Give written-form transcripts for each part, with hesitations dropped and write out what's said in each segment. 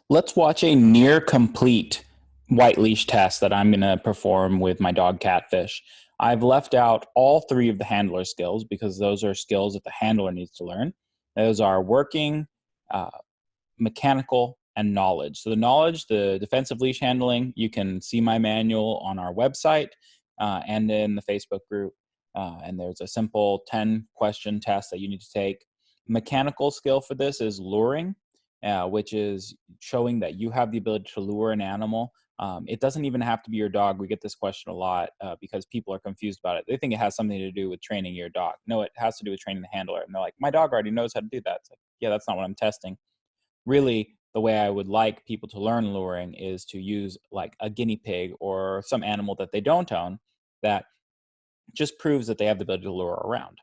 Let's watch a near complete white leash test that I'm going to perform with my dog Catfish. I've left out all three of the handler skills because those are skills that the handler needs to learn. Those are working, uh, mechanical, and knowledge. So the knowledge, the defensive leash handling, you can see my manual on our website and in the Facebook group. And there's a simple 10-question test that you need to take. Mechanical skill for this is luring, which is showing that you have the ability to lure an animal. It doesn't even have to be your dog. We get this question a lot because people are confused about it. They think it has something to do with training your dog. No, it has to do with training the handler. And they're like, my dog already knows how to do that. It's like, yeah, that's not what I'm testing. Really, the way I would like people to learn luring is to use like a guinea pig or some animal that they don't own that just proves that they have the ability to lure around.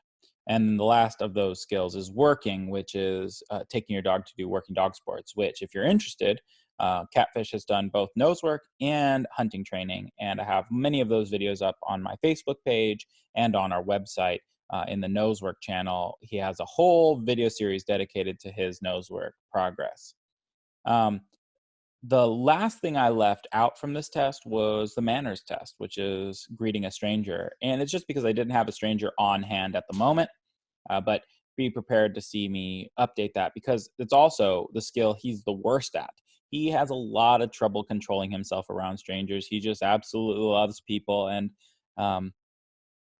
And the last of those skills is working, which is taking your dog to do working dog sports, which, if you're interested, Catfish has done both nose work and hunting training. And I have many of those videos up on my Facebook page and on our website. In the nose work channel, he has a whole video series dedicated to his nose work progress. Um, the last thing I left out from this test was the manners test, which is greeting a stranger. And it's just because I didn't have a stranger on hand at the moment, but be prepared to see me update that because it's also the skill he's the worst at. He has a lot of trouble controlling himself around strangers. He just absolutely loves people, and um,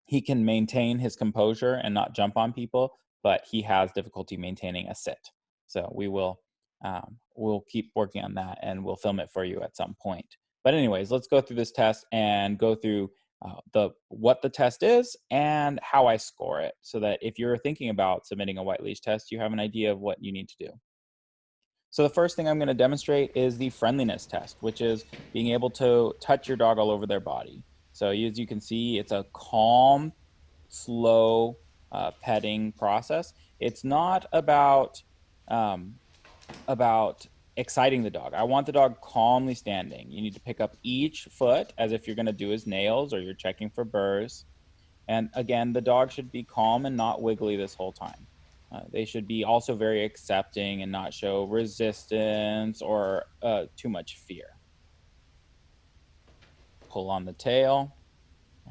he can maintain his composure and not jump on people, but he has difficulty maintaining a sit. So we'll keep working on that, and we'll film it for you at some point. But anyways, let's go through this test and go through what the test is and how I score it, so that if you're thinking about submitting a white leash test, you have an idea of what you need to do. So the first thing I'm going to demonstrate is the friendliness test, which is being able to touch your dog all over their body. So as you can see, it's a calm, slow petting process. It's not um, about exciting the dog. I want the dog calmly standing. You need to pick up each foot as if you're going to do his nails or you're checking for burrs. And again, the dog should be calm and not wiggly this whole time. They should be also very accepting and not show resistance or too much fear. Pull on the tail.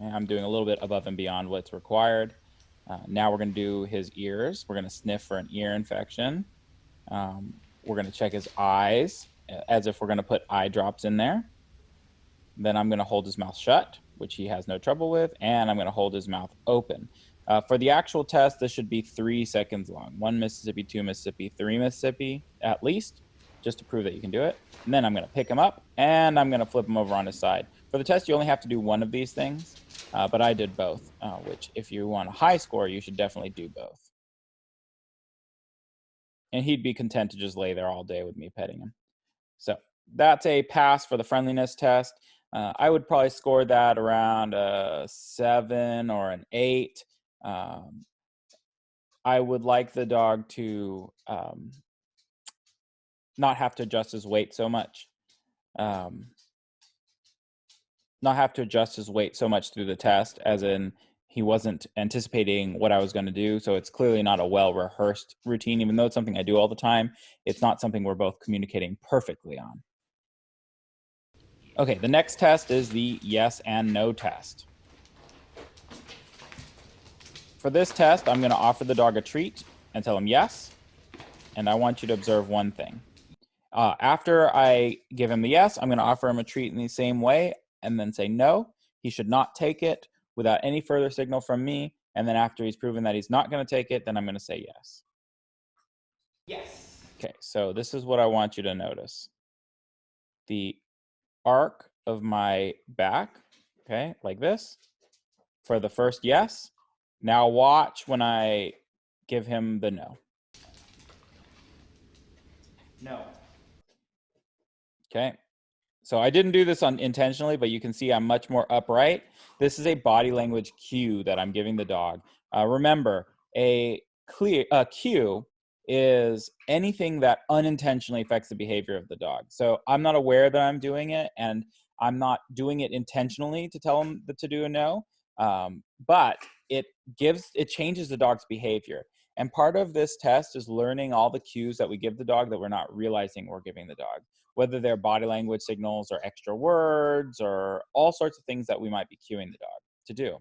And I'm doing a little bit above and beyond what's required. Now we're going to do his ears. We're going to sniff for an ear infection. We're going to check his eyes as if we're going to put eye drops in there. Then I'm going to hold his mouth shut, which he has no trouble with, and I'm going to hold his mouth open. For the actual test, this should be 3 seconds long. 1 Mississippi, 2 Mississippi, 3 Mississippi at least, just to prove that you can do it. And then I'm going to pick him up, and I'm going to flip him over on his side. For the test, you only have to do one of these things, but I did both, which if you want a high score, you should definitely do both. And he'd be content to just lay there all day with me petting him. So that's a pass for the friendliness test. I would probably score that around a 7 or an 8. I would like the dog to not have to adjust his weight so much. Not have to adjust his weight so much through the test, as in he wasn't anticipating what I was going to do. So it's clearly not a well-rehearsed routine, even though it's something I do all the time. It's not something we're both communicating perfectly on. Okay, the next test is the yes and no test. For this test, I'm going to offer the dog a treat and tell him yes, and I want you to observe one thing. After I give him the yes, I'm going to offer him a treat in the same way and then say no. He should not take it without any further signal from me, and then after he's proven that he's not going to take it, then I'm going to say yes. Yes. Okay, so this is what I want you to notice. The arc of my back, okay, like this, for the first yes. Now watch when I give him the no. No. Okay, so I didn't do this intentionally, but you can see I'm much more upright. This is a body language cue that I'm giving the dog. Remember, a cue is anything that unintentionally affects the behavior of the dog. So I'm not aware that I'm doing it, and I'm not doing it intentionally to tell him to do a no, but it changes the dog's behavior. And part of this test is learning all the cues that we give the dog that we're not realizing we're giving the dog, whether they're body language signals or extra words or all sorts of things that we might be cueing the dog to do.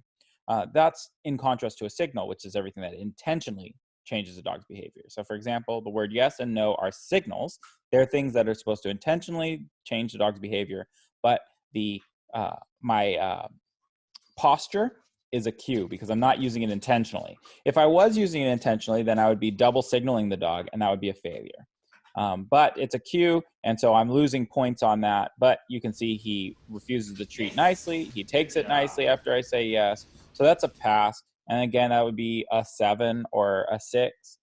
That's in contrast to a signal, which is everything that intentionally changes the dog's behavior. So for example, the word yes and no are signals. They're things that are supposed to intentionally change the dog's behavior, but my posture is a cue because I'm not using it intentionally. If I was using it intentionally, then I would be double signaling the dog, and that would be a failure. But it's a cue, and so I'm losing points on that. But you can see he refuses the treat nicely. He takes it nicely after I say yes. So that's a pass. And again, that would be a 7 or a 6,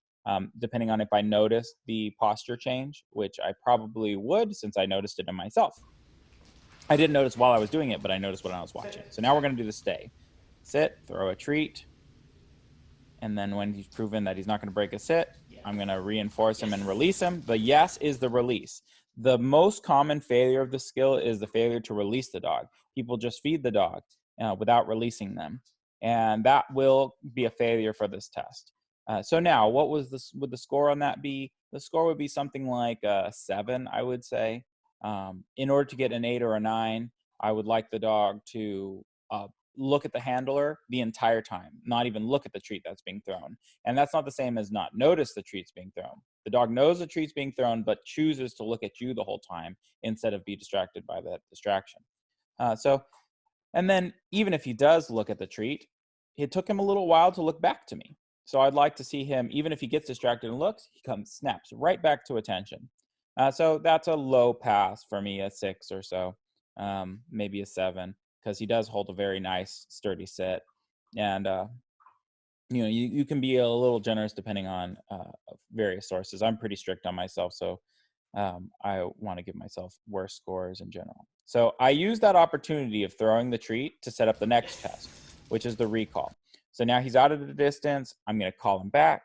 depending on if I noticed the posture change, which I probably would since I noticed it in myself. I didn't notice while I was doing it, but I noticed when I was watching. So now we're going to do the stay. Sit, throw a treat. And then when he's proven that he's not going to break a sit, I'm going to reinforce him and release him. The yes is the release. The most common failure of the skill is the failure to release the dog. People just feed the dog without releasing them. And that will be a failure for this test. So now, what would the score on that be? The score would be something like a 7, I would say. In order to get an 8 or a 9, I would like the dog to look at the handler the entire time, not even look at the treat that's being thrown. And that's not the same as not notice the treats being thrown. The dog knows the treat's being thrown, but chooses to look at you the whole time instead of be distracted by that distraction. And then even if he does look at the treat, it took him a little while to look back to me. So I'd like to see him, even if he gets distracted and looks, he snaps right back to attention. So that's a low pass for me, a 6 or so, maybe a 7, because he does hold a very nice, sturdy sit. And, you can be a little generous depending on various sources. I'm pretty strict on myself, so I want to give myself worse scores in general. So I use that opportunity of throwing the treat to set up the next test, which is the recall. So now he's out of the distance. I'm going to call him back.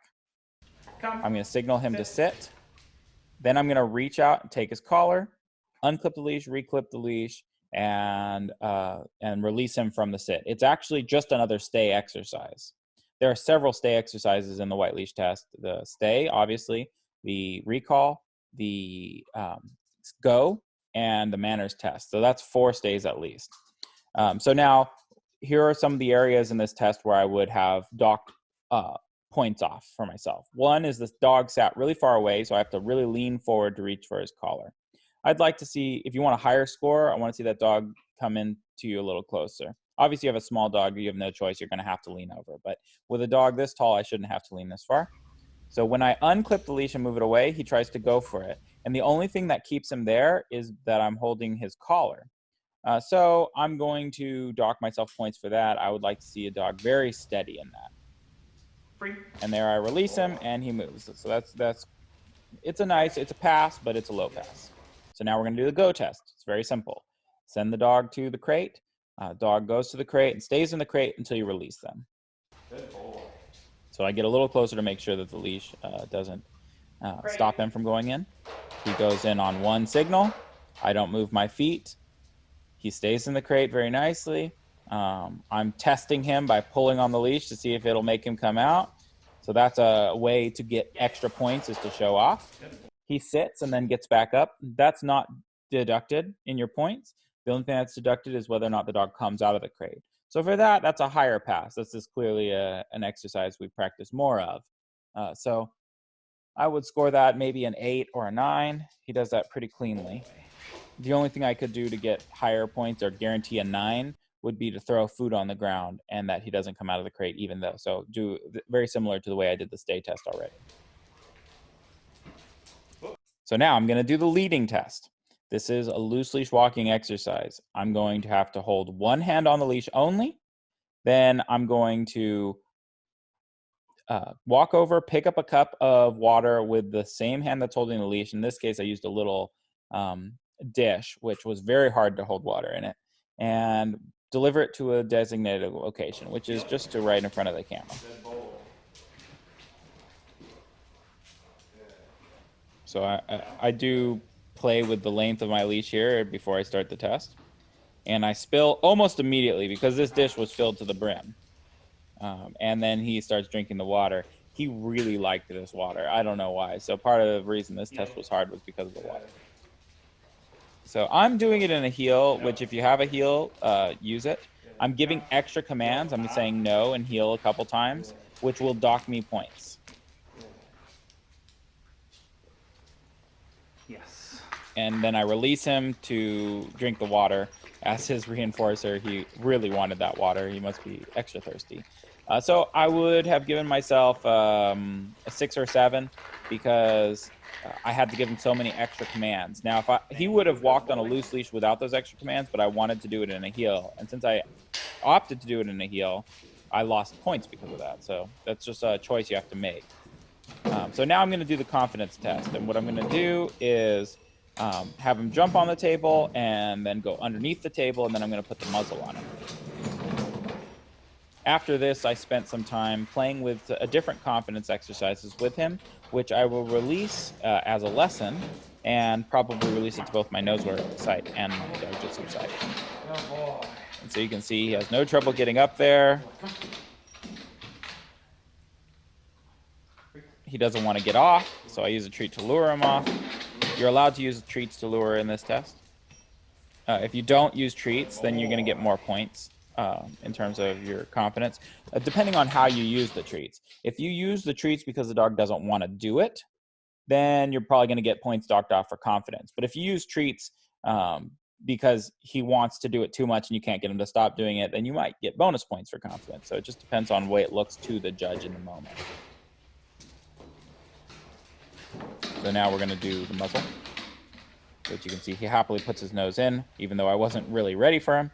I'm going to signal him to sit. Then I'm going to reach out and take his collar, unclip the leash, reclip the leash, and release him from the sit. It's actually just another stay exercise. There are several stay exercises in the white leash test. The stay, obviously, the recall, the go, and the manners test. So that's 4 stays at least. So now, here are some of the areas in this test where I would have docked points off for myself. One is this dog sat really far away, so I have to really lean forward to reach for his collar. I'd like to see, if you want a higher score, I want to see that dog come in to you a little closer. Obviously, you have a small dog, you have no choice, you're going to have to lean over. But with a dog this tall, I shouldn't have to lean this far. So when I unclip the leash and move it away, he tries to go for it. And the only thing that keeps him there is that I'm holding his collar. So I'm going to dock myself points for that. I would like to see a dog very steady in that. Free. And there I release him, and he moves. So that's it's a pass, but it's a low pass. So now we're going to do the go test. It's very simple. Send the dog to the crate. Dog goes to the crate and stays in the crate until you release them. Good boy. So I get a little closer to make sure that the leash doesn't stop him from going in. He goes in on one signal. I don't move my feet. He stays in the crate very nicely. I'm testing him by pulling on the leash to see if it'll make him come out. So that's a way to get extra points, is to show off. He sits and then gets back up. That's not deducted in your points. The only thing that's deducted is whether or not the dog comes out of the crate. So for that, that's a higher pass. This is clearly an exercise we practice more of. So I would score that maybe an 8 or a 9. He does that pretty cleanly. The only thing I could do to get higher points or guarantee a 9 would be to throw food on the ground and that he doesn't come out of the crate even though. So do very similar to the way I did the stay test already. So now I'm going to do the leading test. This is a loose leash walking exercise. I'm going to have to hold one hand on the leash only. Then I'm going to walk over, pick up a cup of water with the same hand that's holding the leash. In this case, I used a little dish, which was very hard to hold water in it, and deliver it to a designated location, which is just to right in front of the camera. So I do play with the length of my leash here before I start the test. And I spill almost immediately because this dish was filled to the brim. And then he starts drinking the water. he really liked this water. I don't know why. So part of the reason this test was hard was because of the water. So I'm doing it in a heal, which if you have a heal, use it. I'm giving extra commands. I'm saying no and heal a couple times, which will dock me points. Yes. And then I release him to drink the water as his reinforcer. He really wanted that water. He must be extra thirsty. So I would have given myself a 6 or 7 because I had to give him so many extra commands. Now, he would have walked on a loose leash without those extra commands, but I wanted to do it in a heel. And since I opted to do it in a heel, I lost points because of that. So that's just a choice you have to make. So now I'm going to do the confidence test. And what I'm going to do is have him jump on the table and then go underneath the table, and then I'm going to put the muzzle on him. After this, I spent some time playing with different confidence exercises with him, which I will release as a lesson and probably release it to both my nosewear site and my DogJutsu site. And so you can see he has no trouble getting up there. He doesn't want to get off, so I use a treat to lure him off. You're allowed to use treats to lure in this test. If you don't use treats, then you're going to get more points in terms of your confidence, depending on how you use the treats. If you use the treats because the dog doesn't want to do it, then you're probably going to get points docked off for confidence. But if you use treats because he wants to do it too much and you can't get him to stop doing it, then you might get bonus points for confidence. So it just depends on the way it looks to the judge in the moment. So now we're going to do the muzzle, which you can see he happily puts his nose in, even though I wasn't really ready for him.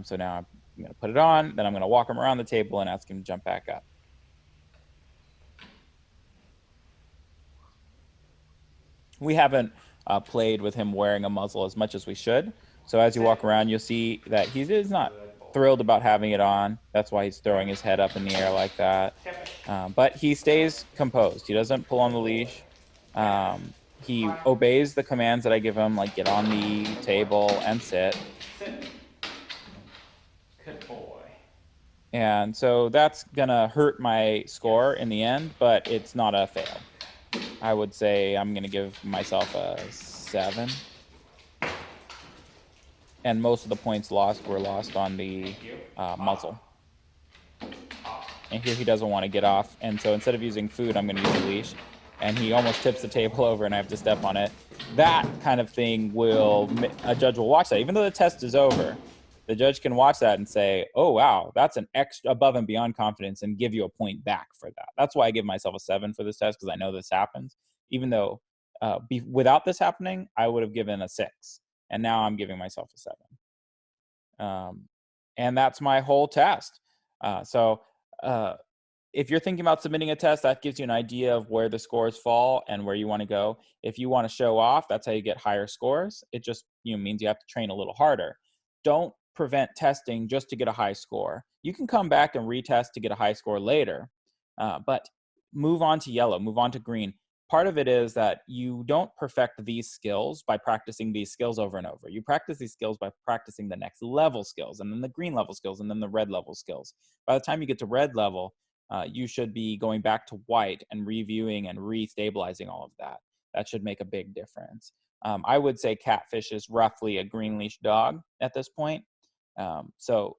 So now I'm going to put it on, then I'm going to walk him around the table and ask him to jump back up. We haven't played with him wearing a muzzle as much as we should. So as you walk around, you'll see that he is not thrilled about having it on. That's why he's throwing his head up in the air like that. But he stays composed. He doesn't pull on the leash. He obeys the commands that I give him, like get on the table and sit. Good boy. And so that's going to hurt my score in the end, but it's not a fail. I would say I'm going to give myself a 7. And most of the points lost were lost on the muzzle. And here he doesn't want to get off. And so instead of using food, I'm going to use a leash. And he almost tips the table over and I have to step on it. That kind of thing a judge will watch that. Even though the test is over, the judge can watch that and say, oh, wow, that's an extra above and beyond confidence and give you a point back for that. That's why I give myself a 7 for this test, because I know this happens. Even though without this happening, I would have given a 6. And now I'm giving myself a 7. And that's my whole test. If you're thinking about submitting a test, that gives you an idea of where the scores fall and where you want to go. If you want to show off, that's how you get higher scores. It just means you have to train a little harder. Don't prevent testing just to get a high score. You can come back and retest to get a high score later, but move on to yellow, move on to green. Part of it is that you don't perfect these skills by practicing these skills over and over. You practice these skills by practicing the next level skills, and then the green level skills, and then the red level skills. By the time you get to red level, you should be going back to white and reviewing and re-stabilizing all of that. That should make a big difference. I would say Catfish is roughly a green leash dog at this point. So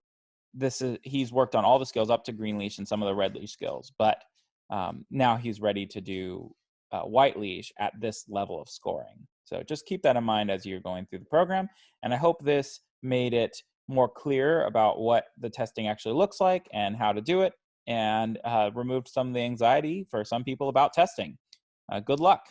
he's worked on all the skills up to green leash and some of the red leash skills, but now he's ready to do white leash at this level of scoring. So just keep that in mind as you're going through the program. And I hope this made it more clear about what the testing actually looks like and how to do it, and removed some of the anxiety for some people about testing. Good luck.